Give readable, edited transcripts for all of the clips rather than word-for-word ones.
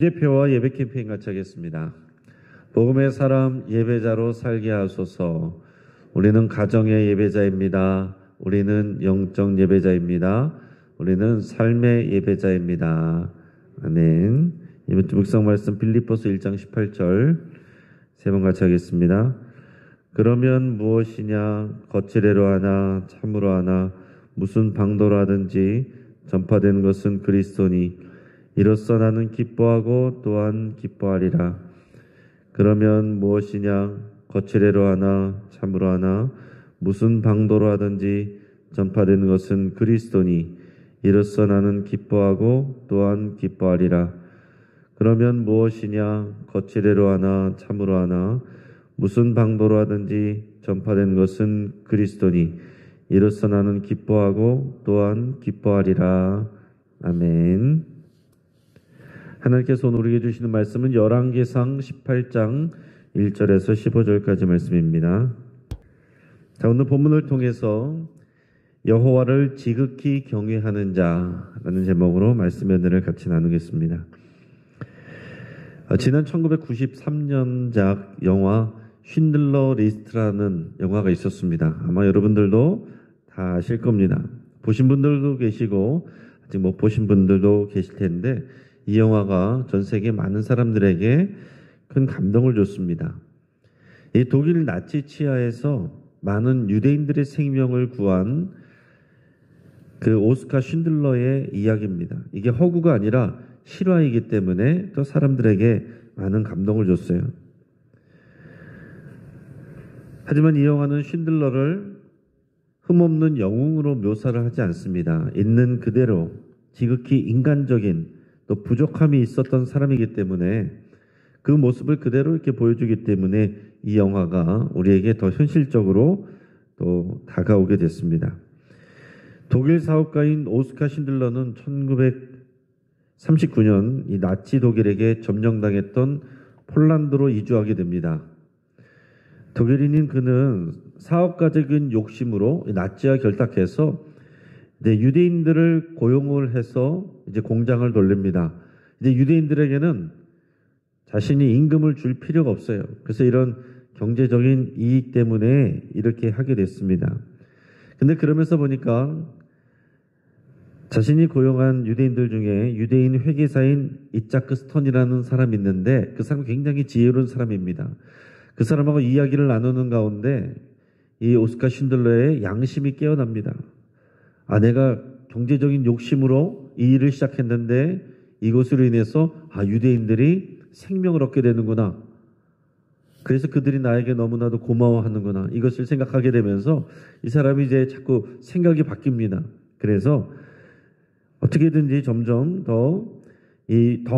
예배표와 예배 캠페인 같이 하겠습니다. 복음의 사람 예배자로 살게 하소서. 우리는 가정의 예배자입니다. 우리는 영적 예배자입니다. 우리는 삶의 예배자입니다. 아멘. 이번 주 묵상 말씀 빌립보서 1장 18절 세 번 같이 하겠습니다. 그러면 무엇이냐 거칠애로 하나 참으로 하나 무슨 방도로 하든지 전파된 것은 그리스도니 이로써 나는 기뻐하고 또한 기뻐하리라. 그러면 무엇이냐 거칠애로 하나 참으로 하나 무슨 방도로 하든지 전파된 것은 그리스도니 이로써 나는 기뻐하고 또한 기뻐하리라. 그러면 무엇이냐 거칠애로 하나 참으로 하나 무슨 방도로 하든지 전파된 것은 그리스도니 이로써 나는 기뻐하고 또한 기뻐하리라. 아멘. 하나님께서 오늘 우리에게 주시는 말씀은 열왕기상 18장 1절에서 15절까지 말씀입니다. 자, 오늘 본문을 통해서 여호와를 지극히 경외하는 자라는 제목으로 말씀의 은혜를 같이 나누겠습니다. 지난 1993년작 영화 쉰들러 리스트라는 영화가 있었습니다. 아마 여러분들도 다 아실 겁니다. 보신 분들도 계시고 아직 못 보신 분들도 계실 텐데 이 영화가 전 세계 많은 사람들에게 큰 감동을 줬습니다. 이 독일 나치 치하에서 많은 유대인들의 생명을 구한 그 오스카 쉰들러의 이야기입니다. 이게 허구가 아니라 실화이기 때문에 또 사람들에게 많은 감동을 줬어요. 하지만 이 영화는 쉰들러를 흠없는 영웅으로 묘사를 하지 않습니다. 있는 그대로 지극히 인간적인 또 부족함이 있었던 사람이기 때문에 그 모습을 그대로 이렇게 보여주기 때문에 이 영화가 우리에게 더 현실적으로 또 다가오게 됐습니다. 독일 사업가인 오스카 쉰들러는 1939년 이 나치 독일에게 점령당했던 폴란드로 이주하게 됩니다. 독일인인 그는 사업가적인 욕심으로 나치와 결탁해서 유대인들을 고용을 해서 이제 공장을 돌립니다. 이제 유대인들에게는 자신이 임금을 줄 필요가 없어요. 그래서 이런 경제적인 이익 때문에 이렇게 하게 됐습니다. 근데 그러면서 보니까 자신이 고용한 유대인들 중에 유대인 회계사인 이자크 스턴이라는 사람이 있는데 그 사람은 굉장히 지혜로운 사람입니다. 그 사람하고 이야기를 나누는 가운데 이 오스카 쉰들러의 양심이 깨어납니다. 내가 경제적인 욕심으로 이 일을 시작했는데 이것으로 인해서 유대인들이 생명을 얻게 되는구나. 그래서 그들이 나에게 너무나도 고마워하는구나. 이것을 생각하게 되면서 이 사람이 이제 자꾸 생각이 바뀝니다. 그래서 어떻게든지 점점 더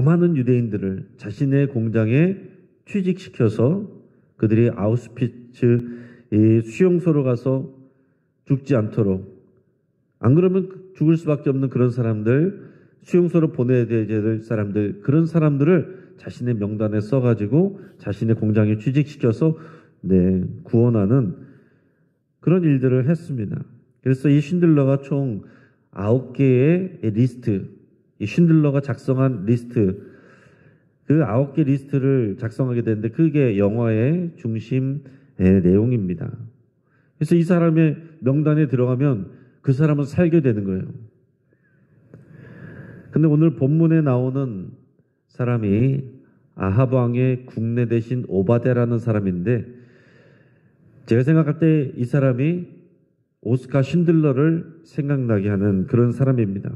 많은 유대인들을 자신의 공장에 취직시켜서 그들이 아우슈피츠 수용소로 가서 죽지 않도록, 안 그러면 죽을 수밖에 없는 그런 사람들, 수용소로 보내야 될 사람들, 그런 사람들을 자신의 명단에 써가지고 자신의 공장에 취직시켜서 구원하는 그런 일들을 했습니다. 그래서 이 쉰들러가 총 9개의 리스트, 이 쉰들러가 작성한 리스트, 그 9개 리스트를 작성하게 되는데 그게 영화의 중심의 내용입니다. 그래서 이 사람의 명단에 들어가면 그 사람은 살게 되는 거예요. 근데 오늘 본문에 나오는 사람이 아합 왕의 국내 대신 오바데라는 사람인데 제가 생각할 때 이 사람이 오스카 쉰들러를 생각나게 하는 그런 사람입니다.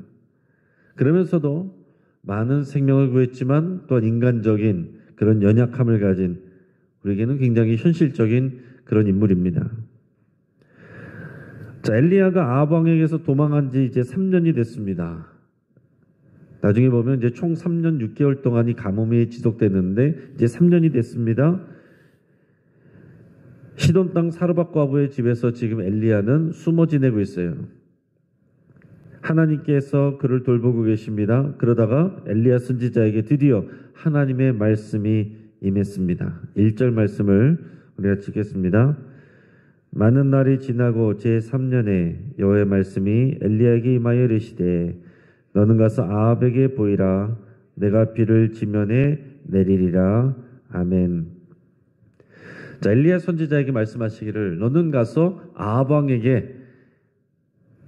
그러면서도 많은 생명을 구했지만 또한 인간적인 그런 연약함을 가진 우리에게는 굉장히 현실적인 그런 인물입니다. 자, 엘리야가 아합 왕에게서 도망한 지 이제 3년이 됐습니다. 나중에 보면 이제 총 3년 6개월 동안이 가뭄이 지속됐는데 이제 3년이 됐습니다. 시돈 땅 사르밧 과부의 집에서 지금 엘리야는 숨어 지내고 있어요. 하나님께서 그를 돌보고 계십니다. 그러다가 엘리야 선지자에게 드디어 하나님의 말씀이 임했습니다. 1절 말씀을 우리가 읽겠습니다. 많은 날이 지나고 제3년에 여호와의 말씀이 엘리야에게 임하여 이르시되 너는 가서 아합에게 보이라. 내가 비를 지면에 내리리라. 아멘. 자, 엘리야 선지자에게 말씀하시기를 너는 가서 아합 왕에게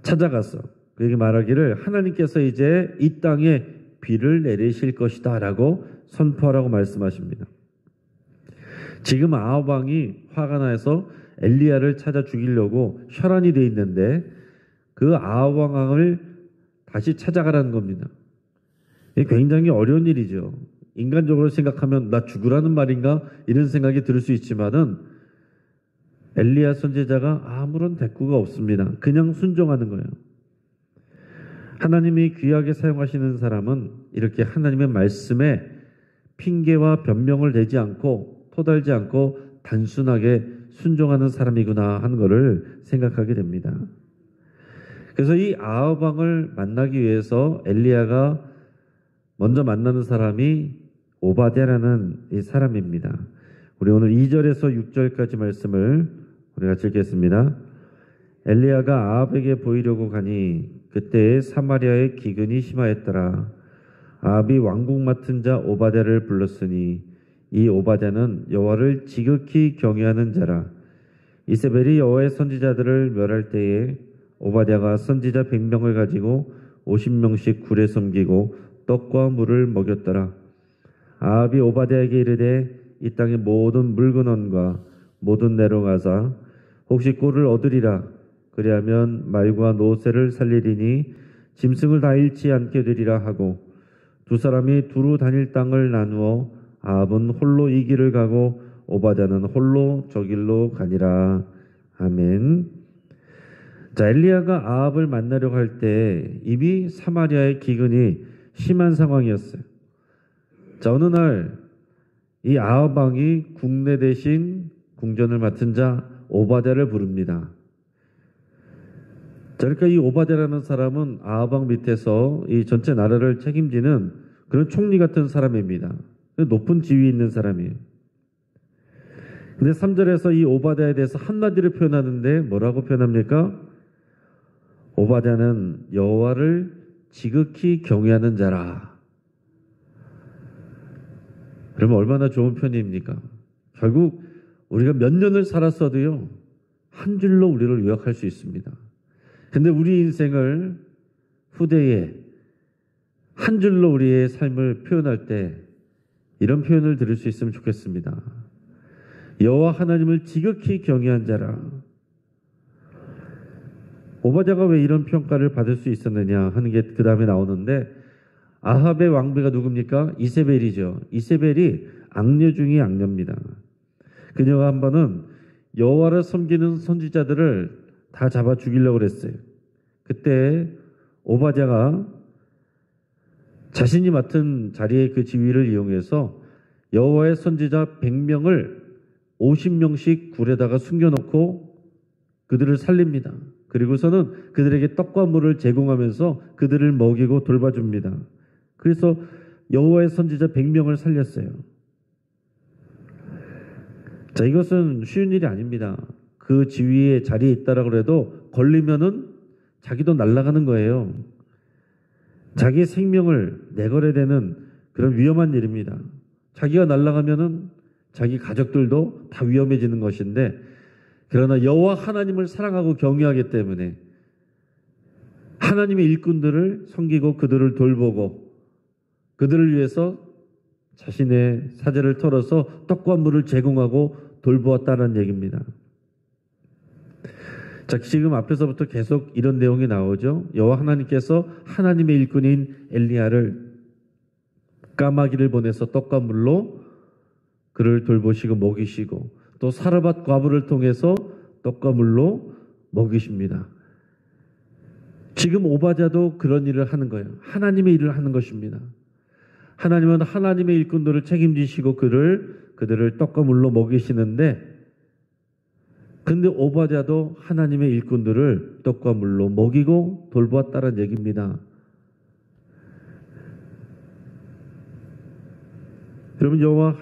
찾아가서 그에게 말하기를 하나님께서 이제 이 땅에 비를 내리실 것이다 라고 선포하라고 말씀하십니다. 지금 아합 왕이 화가 나서 엘리야를 찾아 죽이려고 혈안이 되어 있는데 그 아합 왕을 다시 찾아가라는 겁니다. 이게 굉장히 어려운 일이죠. 인간적으로 생각하면 나 죽으라는 말인가 이런 생각이 들 수 있지만은 엘리야 선지자가 아무런 대꾸가 없습니다. 그냥 순종하는 거예요. 하나님이 귀하게 사용하시는 사람은 이렇게 하나님의 말씀에 핑계와 변명을 대지 않고 토달지 않고 단순하게 순종하는 사람이구나 하는 것을 생각하게 됩니다. 그래서 이 아합 왕을 만나기 위해서 엘리야가 먼저 만나는 사람이 오바댜라는 이 사람입니다. 우리 오늘 2절에서 6절까지 말씀을 우리가 읽겠습니다. 엘리야가 아합에게 보이려고 가니 그때에 사마리아의 기근이 심하였더라. 아합이 왕국 맡은 자 오바댜를 불렀으니 이 오바댜는 여호와를 지극히 경외하는 자라. 이세벨이 여호와의 선지자들을 멸할 때에 오바댜가 선지자 100명을 가지고 50명씩 굴에 섬기고 떡과 물을 먹였더라. 아합이 오바댜에게 이르되 이 땅의 모든 물건원과 모든 내로 가사 혹시 꼴을 얻으리라. 그리하면 말과 노새를 살리리니 짐승을 다 잃지 않게 되리라 하고 두 사람이 두루 다닐 땅을 나누어 아합은 홀로 이 길을 가고 오바댜는 홀로 저 길로 가니라. 아멘. 자, 엘리야가 아합을 만나려고 할 때 이미 사마리아의 기근이 심한 상황이었어요. 자, 어느 날 이 아합 왕이 국내 대신 궁전을 맡은 자 오바댜를 부릅니다. 자, 그러니까 이 오바댜라는 사람은 아합 왕 밑에서 이 전체 나라를 책임지는 그런 총리 같은 사람입니다. 높은 지위에 있는 사람이에요. 근데 3절에서 이 오바댜에 대해서 한마디로 표현하는데 뭐라고 표현합니까? 오바댜는 여호와를 지극히 경외하는 자라. 그러면 얼마나 좋은 편입니까? 결국 우리가 몇 년을 살았어도요, 한 줄로 우리를 요약할 수 있습니다. 근데 우리 인생을 후대에 한 줄로 우리의 삶을 표현할 때 이런 표현을 들을 수 있으면 좋겠습니다. 여호와 하나님을 지극히 경외한 자라. 오바댜가 왜 이런 평가를 받을 수 있었느냐 하는 게 그 다음에 나오는데 아합의 왕비가 누굽니까? 이세벨이죠. 이세벨이 악녀 중의 악녀입니다. 그녀가 한 번은 여호와를 섬기는 선지자들을 다 잡아 죽이려고 그랬어요. 그때 오바댜가 자신이 맡은 자리의 그 지위를 이용해서 여호와의 선지자 100명을 50명씩 굴에다가 숨겨놓고 그들을 살립니다. 그리고서는 그들에게 떡과 물을 제공하면서 그들을 먹이고 돌봐줍니다. 그래서 여호와의 선지자 100명을 살렸어요. 자, 이것은 쉬운 일이 아닙니다. 그 지위에 자리에 있다라고 해도 걸리면은 자기도 날아가는 거예요. 자기의 생명을 내걸어야 되는 그런 위험한 일입니다. 자기가 날아가면은 자기 가족들도 다 위험해지는 것인데, 그러나 여호와 하나님을 사랑하고 경외하기 때문에 하나님의 일꾼들을 섬기고 그들을 돌보고 그들을 위해서 자신의 사제를 털어서 떡과 물을 제공하고 돌보았다는 얘기입니다. 자, 지금 앞에서부터 계속 이런 내용이 나오죠. 여호와 하나님께서 하나님의 일꾼인 엘리야를 까마귀를 보내서 떡과 물로 그를 돌보시고 먹이시고 또 사르밧 과부를 통해서 떡과 물로 먹이십니다. 지금 오바댜도 그런 일을 하는 거예요. 하나님의 일을 하는 것입니다. 하나님은 하나님의 일꾼들을 책임지시고 그들을 떡과 물로 먹이시는데, 근데 오바댜도 하나님의 일꾼들을 떡과 물로 먹이고 돌보았다는 얘기입니다. 여러분, 여호와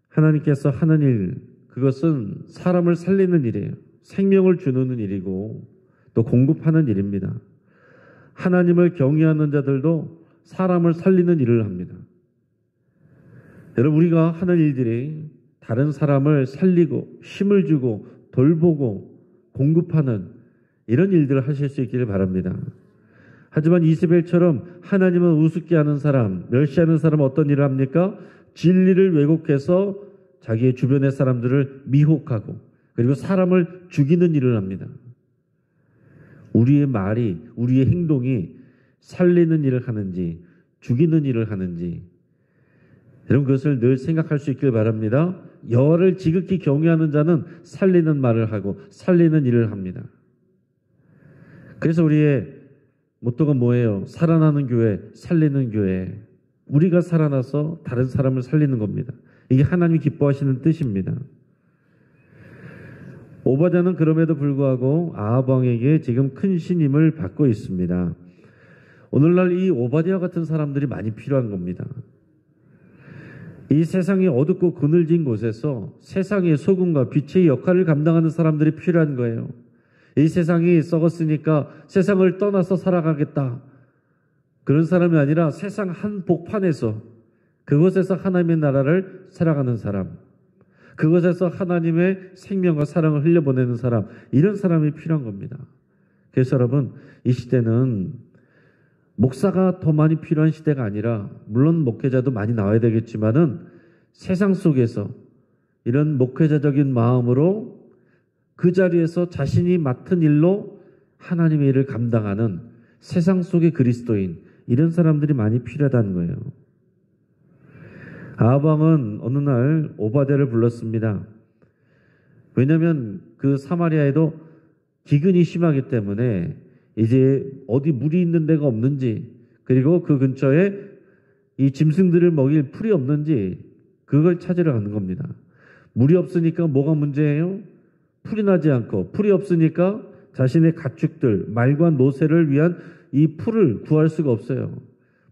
하나님께서 하는 일, 그것은 사람을 살리는 일이에요. 생명을 주는 일이고 또 공급하는 일입니다. 하나님을 경외하는 자들도 사람을 살리는 일을 합니다. 여러분, 우리가 하는 일들이 다른 사람을 살리고 힘을 주고 돌보고 공급하는 이런 일들을 하실 수 있기를 바랍니다. 하지만 이세벨처럼 하나님은 우습게 하는 사람, 멸시하는 사람은 어떤 일을 합니까? 진리를 왜곡해서 자기의 주변의 사람들을 미혹하고 그리고 사람을 죽이는 일을 합니다. 우리의 말이, 우리의 행동이 살리는 일을 하는지 죽이는 일을 하는지 이런 것을 늘 생각할 수 있길 바랍니다. 여호와를 지극히 경외하는 자는 살리는 말을 하고 살리는 일을 합니다. 그래서 우리의 모토가 뭐예요? 살아나는 교회, 살리는 교회. 우리가 살아나서 다른 사람을 살리는 겁니다. 이게 하나님이 기뻐하시는 뜻입니다. 오바댜는 그럼에도 불구하고 아합 왕에게 지금 큰 신임을 받고 있습니다. 오늘날 이 오바댜 같은 사람들이 많이 필요한 겁니다. 이 세상이 어둡고 그늘진 곳에서 세상의 소금과 빛의 역할을 감당하는 사람들이 필요한 거예요. 이 세상이 썩었으니까 세상을 떠나서 살아가겠다. 그런 사람이 아니라 세상 한복판에서 그곳에서 하나님의 나라를 살아가는 사람, 그곳에서 하나님의 생명과 사랑을 흘려보내는 사람, 이런 사람이 필요한 겁니다. 그래서 여러분, 이 시대는 목사가 더 많이 필요한 시대가 아니라 물론 목회자도 많이 나와야 되겠지만은 세상 속에서 이런 목회자적인 마음으로 그 자리에서 자신이 맡은 일로 하나님의 일을 감당하는 세상 속의 그리스도인, 이런 사람들이 많이 필요하다는 거예요. 아합 왕은 어느 날 오바댜를 불렀습니다. 왜냐하면 그 사마리아에도 기근이 심하기 때문에 이제 어디 물이 있는 데가 없는지, 그리고 그 근처에 이 짐승들을 먹일 풀이 없는지 그걸 찾으러 가는 겁니다. 물이 없으니까 뭐가 문제예요? 풀이 나지 않고, 풀이 없으니까 자신의 가축들, 말과 노새를 위한 이 풀을 구할 수가 없어요.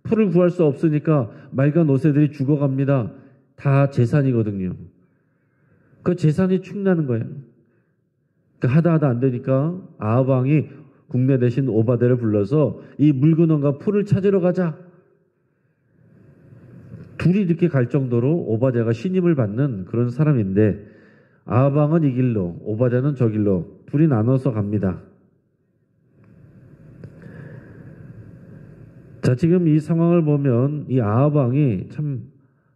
풀을 구할 수 없으니까 말과 노새들이 죽어갑니다. 다 재산이거든요. 그 재산이 축나는 거예요. 하다 안 되니까 아합 왕이 국내 대신 오바댜를 불러서 이 물근원과 풀을 찾으러 가자. 둘이 이렇게 갈 정도로 오바댜가 신임을 받는 그런 사람인데 아합 왕은 이 길로, 오바댜는 저 길로 둘이 나눠서 갑니다. 자, 지금 이 상황을 보면 이 아합 왕이 참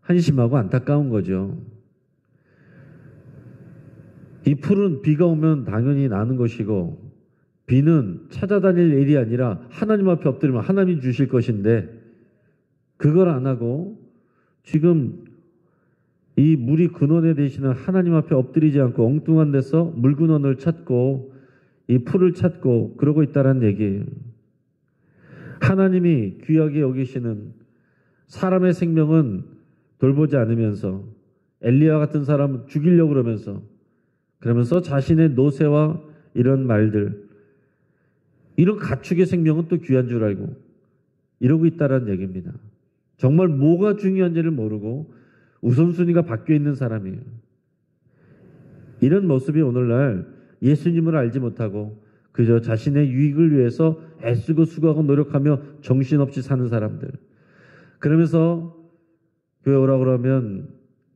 한심하고 안타까운 거죠. 이 풀은 비가 오면 당연히 나는 것이고 비는 찾아다닐 일이 아니라 하나님 앞에 엎드리면 하나님이 주실 것인데 그걸 안 하고 지금 이 물이 근원에 되시는 하나님 앞에 엎드리지 않고 엉뚱한 데서 물근원을 찾고 이 풀을 찾고 그러고 있다는 얘기예요. 하나님이 귀하게 여기시는 사람의 생명은 돌보지 않으면서 엘리야 같은 사람은 죽이려고 그러면서 자신의 노새와 이런 말들, 이런 가축의 생명은 또 귀한 줄 알고 이러고 있다는 얘기입니다. 정말 뭐가 중요한지를 모르고 우선순위가 바뀌어 있는 사람이에요. 이런 모습이 오늘날 예수님을 알지 못하고 그저 자신의 유익을 위해서 애쓰고 수고하고 노력하며 정신없이 사는 사람들. 그러면서 교회 오라고 그러면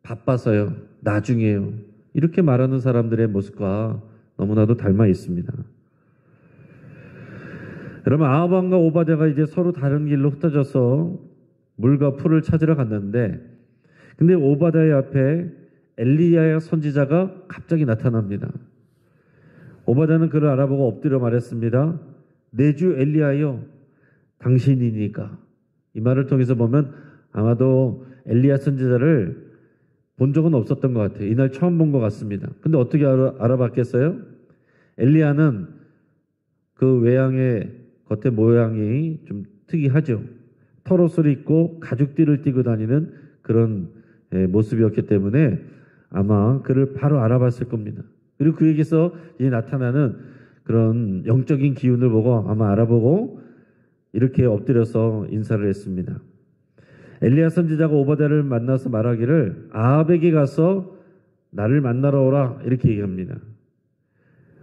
바빠서요, 나중에요, 이렇게 말하는 사람들의 모습과 너무나도 닮아 있습니다. 여러분, 아합 왕과 오바댜가 이제 서로 다른 길로 흩어져서 물과 풀을 찾으러 갔는데 근데 오바댜의 앞에 엘리야 선지자가 갑자기 나타납니다. 오바댜는 그를 알아보고 엎드려 말했습니다. 내 주 엘리야여, 당신이니까. 이 말을 통해서 보면 아마도 엘리야 선지자를 본 적은 없었던 것 같아요. 이날 처음 본 것 같습니다. 근데 어떻게 알아봤겠어요? 엘리야는 그 외양의 겉에 모양이 좀 특이하죠. 털옷을 입고 가죽띠를 띠고 다니는 그런 모습이었기 때문에 아마 그를 바로 알아봤을 겁니다. 그리고 그에게서 이제 나타나는 그런 영적인 기운을 보고 아마 알아보고 이렇게 엎드려서 인사를 했습니다. 엘리야 선지자가 오바댜를 만나서 말하기를 아합에게 가서 나를 만나러 오라, 이렇게 얘기합니다.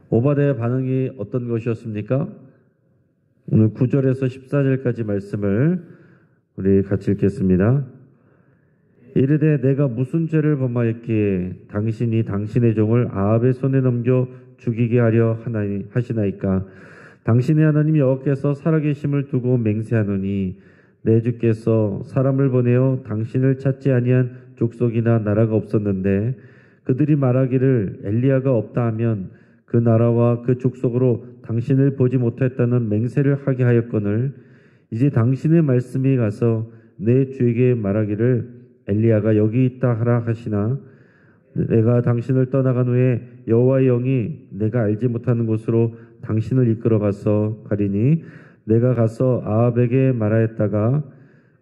오바댜의 반응이 어떤 것이었습니까? 오늘 9절에서 14절까지 말씀을 우리 같이 읽겠습니다. 이르되 내가 무슨 죄를 범하였기에 당신이 당신의 종을 아합의 손에 넘겨 죽이게 하려 하시나이까. 당신의 하나님 여호와께서 살아계심을 두고 맹세하노니 내 주께서 사람을 보내어 당신을 찾지 아니한 족속이나 나라가 없었는데 그들이 말하기를 엘리야가 없다 하면 그 나라와 그 족속으로 당신을 보지 못했다는 맹세를 하게 하였거늘 이제 당신의 말씀이 가서 내 주에게 말하기를 엘리야가 여기 있다 하라 하시나 내가 당신을 떠나간 후에 여호와의 영이 내가 알지 못하는 곳으로 당신을 이끌어가서 가리니 내가 가서 아합에게 말하였다가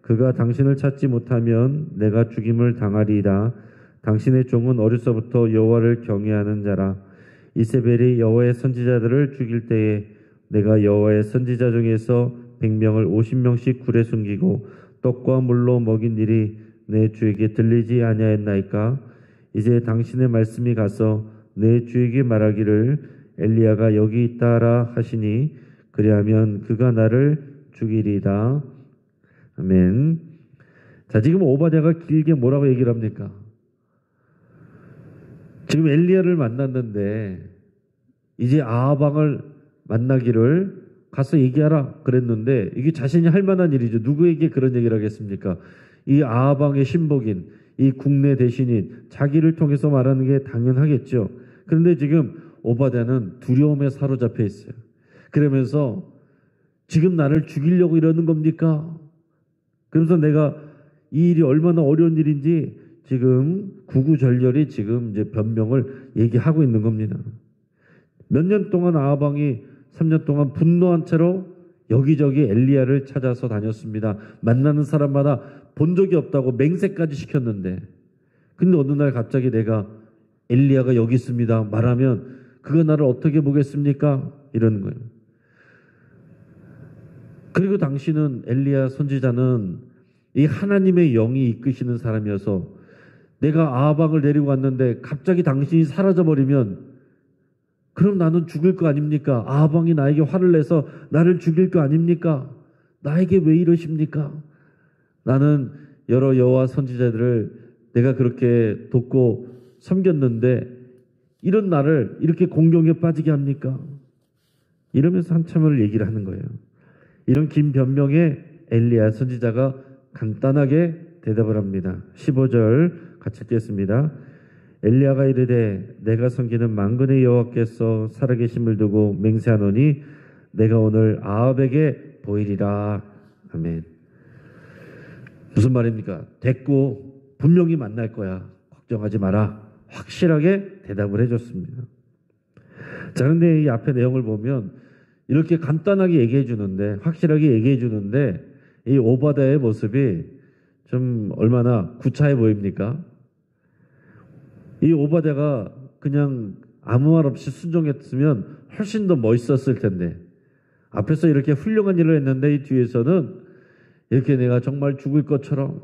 그가 당신을 찾지 못하면 내가 죽임을 당하리이다. 당신의 종은 어려서부터 여호와를 경외하는 자라. 이세벨이 여호와의 선지자들을 죽일 때에 내가 여호와의 선지자 중에서 100명을 50명씩 굴에 숨기고 떡과 물로 먹인 일이 내 주에게 들리지 아니하였나이까. 이제 당신의 말씀이 가서 내 주에게 말하기를 엘리야가 여기 있다라 하시니 그리하면 그가 나를 죽이리이다. 아멘. 자, 지금 오바댜가 길게 뭐라고 얘기를 합니까? 지금 엘리야를 만났는데 이제 아합 왕을 만나기를 가서 얘기하라 그랬는데 이게 자신이 할 만한 일이죠. 누구에게 그런 얘기를 하겠습니까? 이 아합 왕의 신복인 이 국내 대신인 자기를 통해서 말하는 게 당연하겠죠. 그런데 지금 오바댜는 두려움에 사로잡혀 있어요. 그러면서 지금 나를 죽이려고 이러는 겁니까? 그러면서 내가 이 일이 얼마나 어려운 일인지 지금 구구절절히 지금 이제 변명을 얘기하고 있는 겁니다. 몇 년 동안 아합 왕이 3년 동안 분노한 채로 여기저기 엘리야를 찾아서 다녔습니다. 만나는 사람마다 본 적이 없다고 맹세까지 시켰는데 근데 어느 날 갑자기 내가 엘리야가 여기 있습니다 말하면 그가 나를 어떻게 보겠습니까? 이러는 거예요. 그리고 당신은 엘리야 선지자는 이 하나님의 영이 이끄시는 사람이어서 내가 아합 왕을 데리고 왔는데 갑자기 당신이 사라져버리면 그럼 나는 죽을 거 아닙니까? 아합 왕이 나에게 화를 내서 나를 죽일 거 아닙니까? 나에게 왜 이러십니까? 나는 여러 여호와 선지자들을 내가 그렇게 돕고 섬겼는데 이런 나를 이렇게 공경에 빠지게 합니까? 이러면서 한참을 얘기를 하는 거예요. 이런 긴 변명에 엘리야 선지자가 간단하게 대답을 합니다. 15절 같이 읽겠습니다. 엘리야가 이르되 내가 섬기는 만군의 여호와께서 살아계심을 두고 맹세하노니 내가 오늘 아합에게 보이리라. 아멘. 무슨 말입니까? 됐고 분명히 만날 거야. 걱정하지 마라. 확실하게 대답을 해줬습니다. 자, 그런데 이 앞에 내용을 보면 이렇게 간단하게 얘기해 주는데 확실하게 얘기해 주는데 이 오바댜의 모습이 좀 얼마나 구차해 보입니까? 이 오바댜가 그냥 아무 말 없이 순종했으면 훨씬 더 멋있었을 텐데 앞에서 이렇게 훌륭한 일을 했는데 이 뒤에서는 이렇게 내가 정말 죽을 것처럼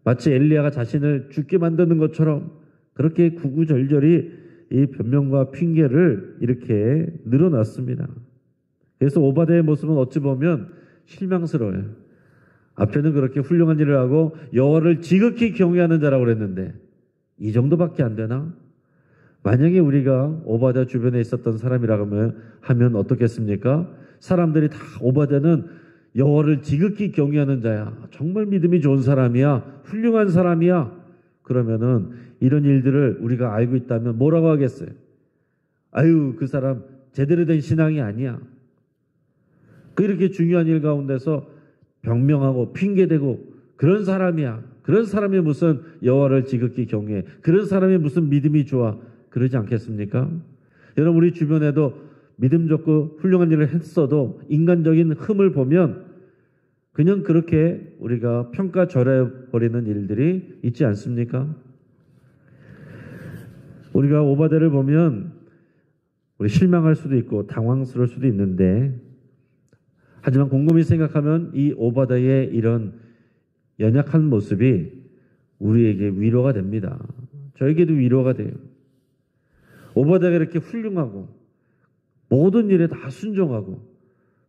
마치 엘리야가 자신을 죽게 만드는 것처럼 그렇게 구구절절히 이 변명과 핑계를 이렇게 늘어놨습니다. 그래서 오바댜의 모습은 어찌 보면 실망스러워요. 앞에는 그렇게 훌륭한 일을 하고 여호와를 지극히 경외하는 자라고 그랬는데 이 정도밖에 안 되나? 만약에 우리가 오바댜 주변에 있었던 사람이라고 하면 어떻겠습니까? 사람들이 다 오바댜는 여호와를 지극히 경외하는 자야. 정말 믿음이 좋은 사람이야. 훌륭한 사람이야. 그러면은 이런 일들을 우리가 알고 있다면 뭐라고 하겠어요? 아유, 그 사람 제대로 된 신앙이 아니야. 그렇게 중요한 일 가운데서 변명하고 핑계대고 그런 사람이야. 그런 사람이 무슨 여호와를 지극히 경외해. 그런 사람이 무슨 믿음이 좋아. 그러지 않겠습니까? 여러분 우리 주변에도 믿음 좋고 훌륭한 일을 했어도 인간적인 흠을 보면 그냥 그렇게 우리가 평가절해버리는 일들이 있지 않습니까? 우리가 오바댜를 보면 우리 실망할 수도 있고 당황스러울 수도 있는데 하지만 곰곰이 생각하면 이 오바댜의 이런 연약한 모습이 우리에게 위로가 됩니다. 저에게도 위로가 돼요. 오바댜가 이렇게 훌륭하고 모든 일에 다 순종하고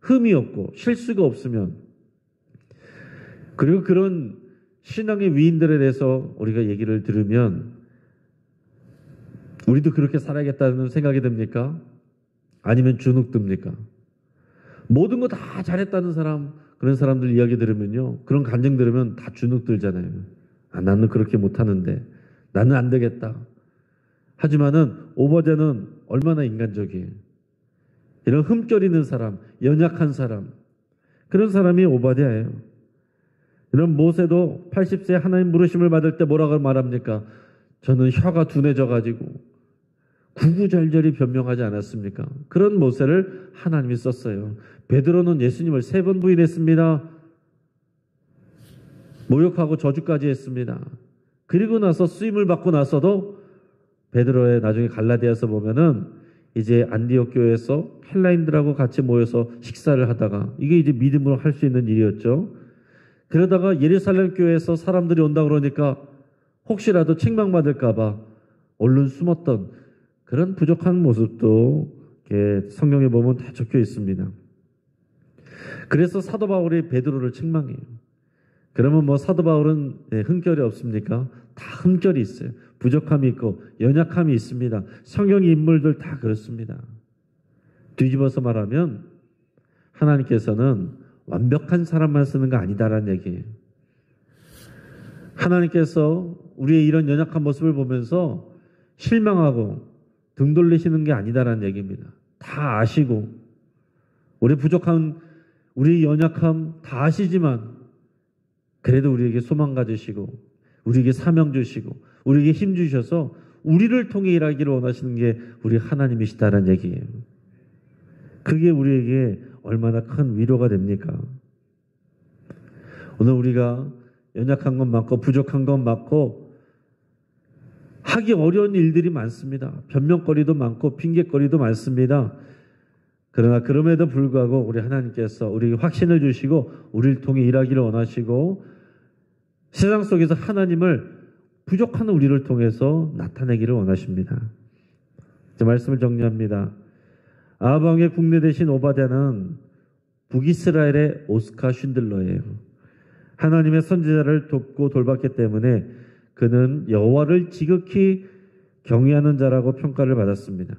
흠이 없고 실수가 없으면 그리고 그런 신앙의 위인들에 대해서 우리가 얘기를 들으면 우리도 그렇게 살아야겠다는 생각이 듭니까? 아니면 주눅듭니까? 모든 거 다 잘했다는 사람, 그런 사람들 이야기 들으면요, 그런 간증 들으면 다 주눅들잖아요. 아, 나는 그렇게 못하는데, 나는 안 되겠다. 하지만은 오바댜는 얼마나 인간적이에요. 이런 흠결 있는 사람, 연약한 사람, 그런 사람이 오바댜예요. 이런 모세도 80세 하나님 부르심을 받을 때 뭐라고 말합니까? 저는 혀가 둔해져가지고 구구절절히 변명하지 않았습니까? 그런 모세를 하나님이 썼어요. 베드로는 예수님을 3번 부인했습니다. 모욕하고 저주까지 했습니다. 그리고 나서 쓰임을 받고 나서도 베드로의 나중에 갈라디아서 보면은 이제 안디옥 교회에서 헬라인들하고 같이 모여서 식사를 하다가 이게 이제 믿음으로 할 수 있는 일이었죠. 그러다가 예루살렘 교회에서 사람들이 온다 그러니까 혹시라도 책망받을까봐 얼른 숨었던 그런 부족한 모습도 이렇게 성경에 보면 다 적혀 있습니다. 그래서 사도 바울이 베드로를 책망해요. 그러면 뭐 사도 바울은 흠결이 없습니까? 다 흠결이 있어요. 부족함이 있고 연약함이 있습니다. 성경 인물들 다 그렇습니다. 뒤집어서 말하면 하나님께서는 완벽한 사람만 쓰는 거 아니다라는 얘기예요. 하나님께서 우리의 이런 연약한 모습을 보면서 실망하고 등 돌리시는 게 아니다라는 얘기입니다. 다 아시고 우리 부족한, 우리 연약함 다 아시지만 그래도 우리에게 소망 가지시고 우리에게 사명 주시고 우리에게 힘 주셔서 우리를 통해 일하기를 원하시는 게 우리 하나님이시다라는 얘기예요. 그게 우리에게 얼마나 큰 위로가 됩니까? 오늘 우리가 연약한 건 많고 부족한 건 많고 하기 어려운 일들이 많습니다. 변명거리도 많고 핑계거리도 많습니다. 그러나 그럼에도 불구하고 우리 하나님께서 우리에게 확신을 주시고 우리를 통해 일하기를 원하시고 세상 속에서 하나님을 부족한 우리를 통해서 나타내기를 원하십니다. 이제 말씀을 정리합니다. 아방의 국내 대신 오바댜는 북이스라엘의 오스카 쉰들러예요. 하나님의 선지자를 돕고 돌봤기 때문에 그는 여호와를 지극히 경외하는 자라고 평가를 받았습니다.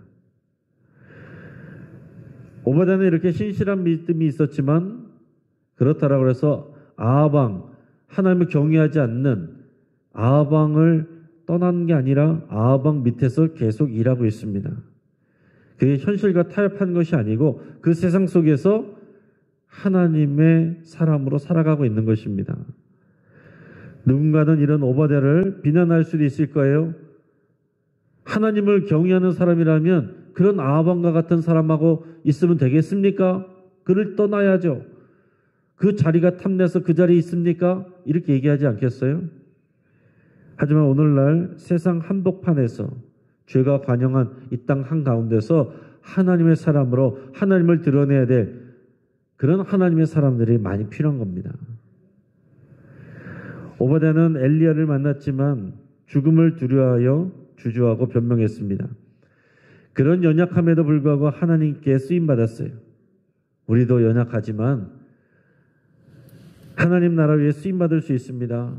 오바댜는 이렇게 신실한 믿음이 있었지만 그렇다라고 해서 아방, 하나님을 경외하지 않는 아방을 떠난 게 아니라 아방 밑에서 계속 일하고 있습니다. 그게 현실과 타협한 것이 아니고 그 세상 속에서 하나님의 사람으로 살아가고 있는 것입니다. 누군가는 이런 오바댜를 비난할 수도 있을 거예요. 하나님을 경외하는 사람이라면 그런 아방과 같은 사람하고 있으면 되겠습니까? 그를 떠나야죠. 그 자리가 탐내서 그 자리에 있습니까? 이렇게 얘기하지 않겠어요? 하지만 오늘날 세상 한복판에서 죄가 관영한 이 땅 한가운데서 하나님의 사람으로 하나님을 드러내야 될 그런 하나님의 사람들이 많이 필요한 겁니다. 오바댜는 엘리야를 만났지만 죽음을 두려워하여 주저하고 변명했습니다. 그런 연약함에도 불구하고 하나님께 쓰임받았어요. 우리도 연약하지만 하나님 나라 위에 쓰임받을 수 있습니다.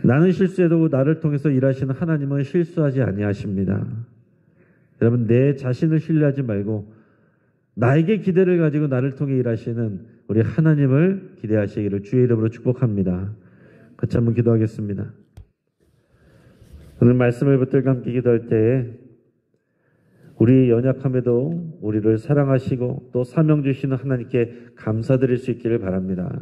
나는 실수해도 나를 통해서 일하시는 하나님은 실수하지 아니하십니다. 여러분, 내 자신을 신뢰하지 말고 나에게 기대를 가지고 나를 통해 일하시는 우리 하나님을 기대하시기를 주의 이름으로 축복합니다. 같이 한번 기도하겠습니다. 오늘 말씀을 붙들고 함께 기도할 때에 우리 연약함에도 우리를 사랑하시고 또 사명 주시는 하나님께 감사드릴 수 있기를 바랍니다.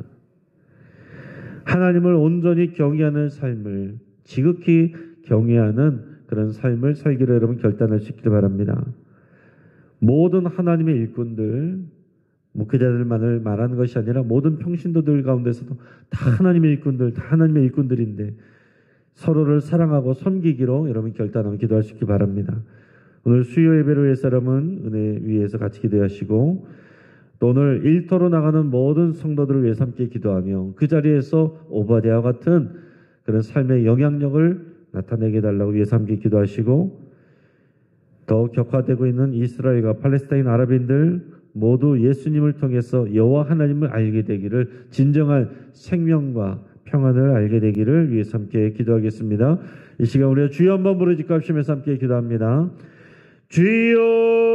하나님을 온전히 경외하는 삶을, 지극히 경외하는 그런 삶을 살기로 여러분 결단할 수 있기를 바랍니다. 모든 하나님의 일꾼들, 목회자들만을 말하는 것이 아니라 모든 평신도들 가운데서도 다 하나님의 일꾼들, 다 하나님의 일꾼들인데 서로를 사랑하고 섬기기로 여러분 결단하면 기도할 수 있기 바랍니다. 오늘 수요 예배를 위해서 여러분 은혜 위에서 같이 기도하시고 또 오늘 일터로 나가는 모든 성도들을 위해서 함께 기도하며 그 자리에서 오바댜와 같은 그런 삶의 영향력을 나타내게 해달라고 위해서 함께 기도하시고 더 격화되고 있는 이스라엘과 팔레스타인 아랍인들 모두 예수님을 통해서 여호와 하나님을 알게 되기를, 진정한 생명과 평안을 알게 되기를 위해서 함께 기도하겠습니다. 이 시간 우리가 주여 한번 부르짖고 합심해서 함께 기도합니다. 주여